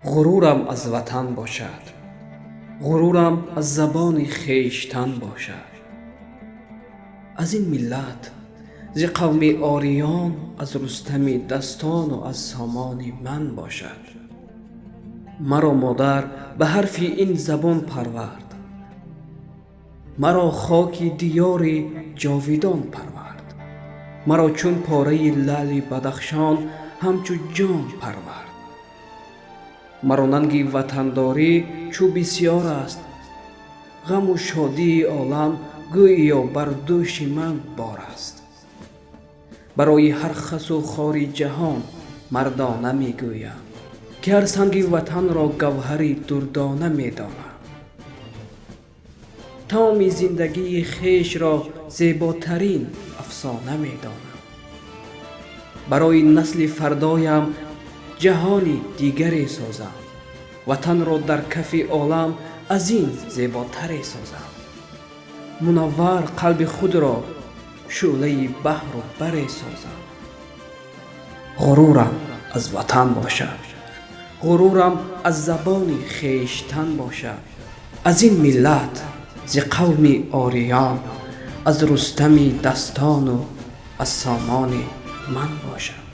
غرورم از وطن باشد، غرورم از زبان خویشتن باشد. از این ملت ز قوم آریان، از رستم دستان و از سامان من باشد. مرا مادر به حرف این زبان پرورد، مرا خاک دیار جاویدان پرورد. مرا چون پاره لعل بدخشان همچو جان پرورد. مرا ننگ وطنداری چو بسیار است، غم و شادی عالم گوییا بر دوش من بار است. برای هر خس و خار جهان مردانه می گویم که هر سنگ وطن را گوهری دردانه می دانم. تمام زندگی خویش را زیباترین افسانه می دانم. برای نسل فردایم جهانی دیگری سازم، وطن را در کف عالم از این زیباتری سازم. منور قلب خود را شعله بحر و بری سازم. غرورم از وطن باشد، غرورم از زبان خویشتن باشد. از این ملت ز قوم آریان، از رستم دستان و از سامان من باشد.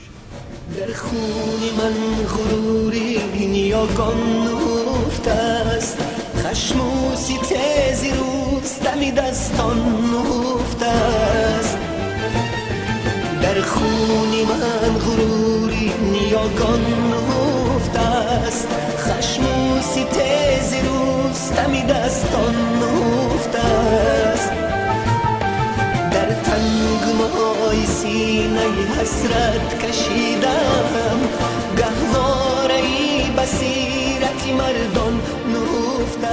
در خون من غروری نیاگان نهفته است، خشم و ستیز رستم دستان نهفته است. در خون من غروری نیاگان نهفته است، خشم و ستیز رستم دستان نهفته است. در تنگنای سینه حسرت کشیدم، گهواره بصیرت مردان نهفته